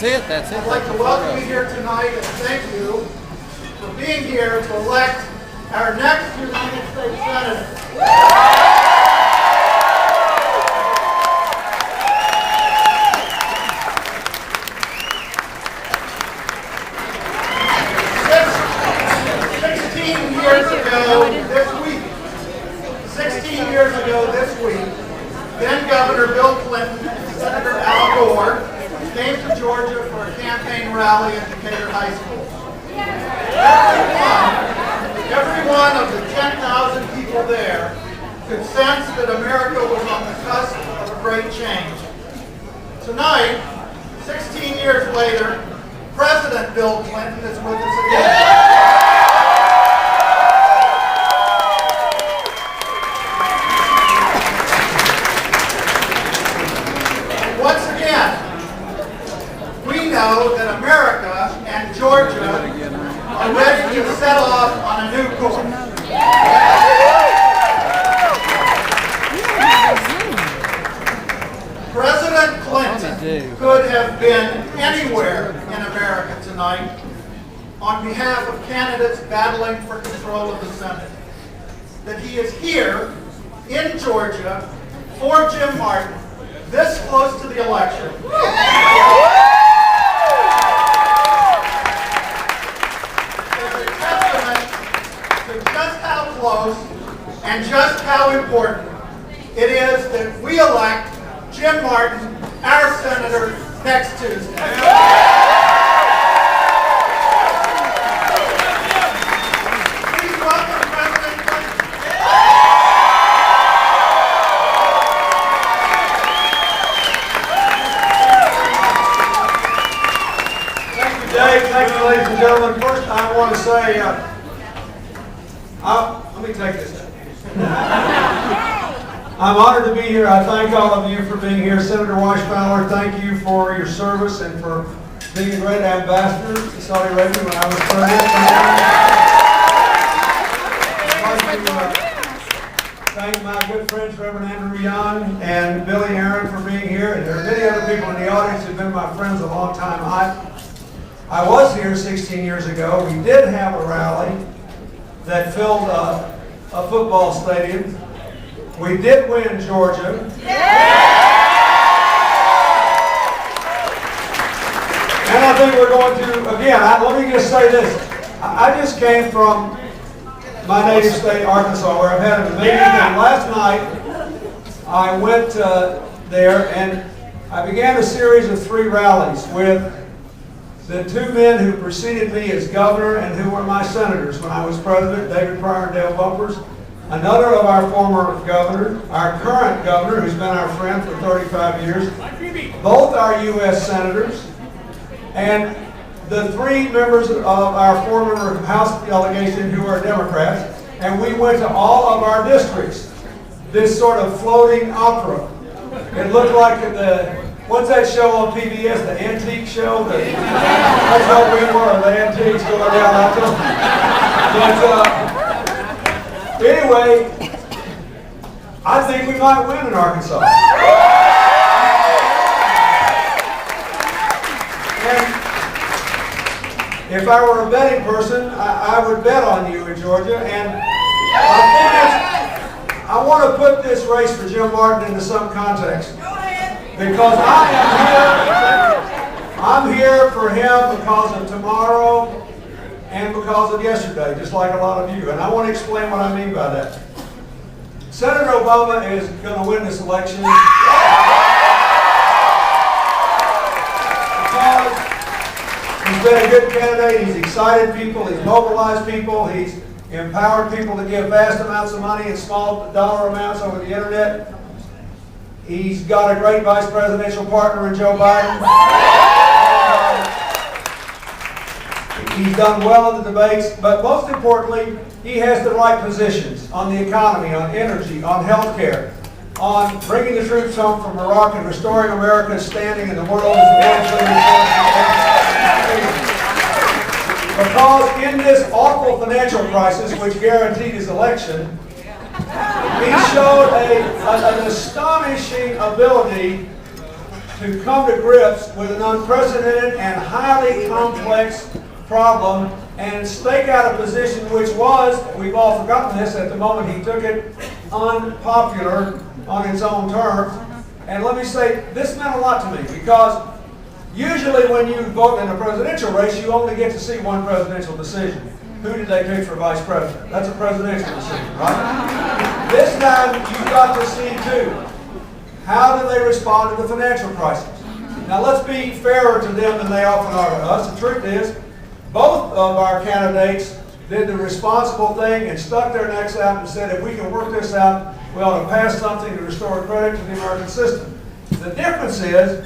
it. That's it. I'd like to welcome you here tonight and thank you for being here to elect our next United States Senator. 16 years ago this week, then Governor Bill Clinton and Senator Al Gore came to Georgia for a campaign rally at Decatur High School. Every one of the 10,000 people there could sense that America was on the cusp of a great change. Tonight, 16 years later, President Bill Clinton is with us again. Once again, we know that America and Georgia are ready to set off on a new course. President Clinton could have been anywhere in America tonight on behalf of candidates battling for control of the Senate. That he is here in Georgia for Jim Martin, this close to the election. Is a testament to just how close and just how important it is that we elect Jim Martin, our senator, next Tuesday. Thank you, ladies and gentlemen. First, I want to say, let me take this. I'm honored to be here. I thank all of you for being here. Senator Weichfowler, thank you for your service and for being a great ambassador to Saudi Arabia when I was president. I'd like to thank my good friends, Reverend Andrew Young and Billy Aaron, for being here. And there are many other people in the audience who've been my friends a long time. I was here 16 years ago. We did have a rally that filled a football stadium. We did win Georgia. And I think we're going to, again, let me just say this. I just came from my native state, Arkansas, where I've had an amazing time. Last night, I went there and I began a series of 3 rallies with the 2 men who preceded me as governor and who were my senators when I was president, David Pryor and Dale Bumpers. Another of our former governor, our current governor, who's been our friend for 35 years. Both are U.S. senators. And the 3 members of our 4-member House delegation who are Democrats. And we went to all of our districts. This sort of floating opera. It looked like what's that show on PBS, the Antique Show? That's how we were, the antiques going around out there. But anyway, I think we might win in Arkansas. And if I were a betting person, I would bet on you in Georgia. And I want to put this race for Jim Martin into some context. Because I'm here for him because of tomorrow and because of yesterday, just like a lot of you. And I want to explain what I mean by that. Senator Obama is going to win this election because he's been a good candidate. He's excited people. He's mobilized people. He's empowered people to give vast amounts of money in small dollar amounts over the internet. He's got a great vice presidential partner in Joe Biden. He's done well in the debates, but most importantly, he has the right positions on the economy, on energy, on health care, on bringing the troops home from Iraq and restoring America's standing in the world as the world's leading force. Because in this awful financial crisis, which guaranteed his election, he showed an astonishing ability to come to grips with an unprecedented and highly complex problem and stake out a position which was, we've all forgotten this at the moment he took it, unpopular on its own terms. And let me say, this meant a lot to me because usually when you vote in a presidential race, you only get to see one presidential decision. Who did they pick for vice president? That's a presidential decision, right? This time you got to see two. How do they respond to the financial crisis? Now let's be fairer to them than they often are to us. The truth is, both of our candidates did the responsible thing and stuck their necks out and said, if we can work this out, we ought to pass something to restore credit to the American system. The difference is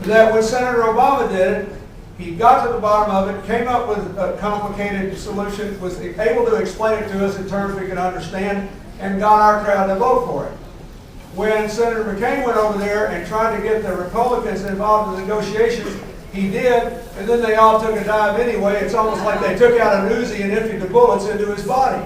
that when Senator Obama did it, he got to the bottom of it, came up with a complicated solution, was able to explain it to us in terms we could understand, and got our crowd to vote for it. When Senator McCain went over there and tried to get the Republicans involved in negotiations, he did, and then they all took a dive anyway. It's almost like they took out an Uzi and emptied the bullets into his body.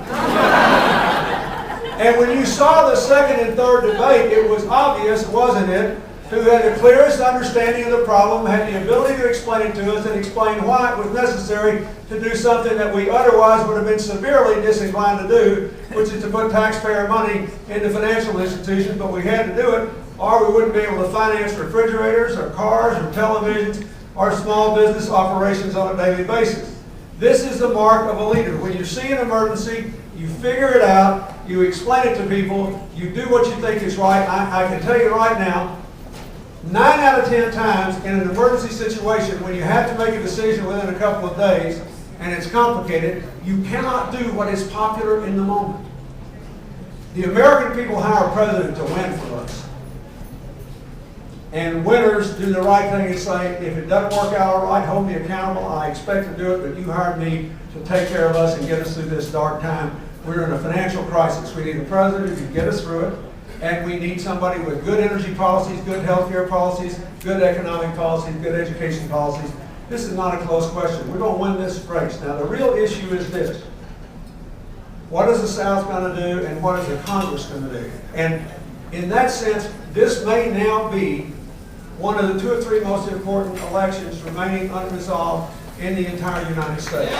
And when you saw the second and third debate, it was obvious, wasn't it, who had the clearest understanding of the problem, had the ability to explain it to us and explain why it was necessary to do something that we otherwise would have been severely disinclined to do, which is to put taxpayer money into financial institutions, but we had to do it, or we wouldn't be able to finance refrigerators or cars or televisions or small business operations on a daily basis. This is the mark of a leader. When you see an emergency, you figure it out, you explain it to people, you do what you think is right. I can tell you right now, 9 out of 10 times in an emergency situation, when you have to make a decision within a couple of days, and it's complicated, you cannot do what is popular in the moment. The American people hire a president to win for us. And winners do the right thing and say, if it doesn't work out all right, hold me accountable. I expect to do it, but you hired me to take care of us and get us through this dark time. We're in a financial crisis. We need a president who can get us through it. And we need somebody with good energy policies, good health care policies, good economic policies, good education policies. This is not a close question. We're going to win this race. Now, the real issue is this. What is the South going to do, and what is the Congress going to do? And in that sense, this may now be one of the 2 or 3 most important elections remaining unresolved in the entire United States.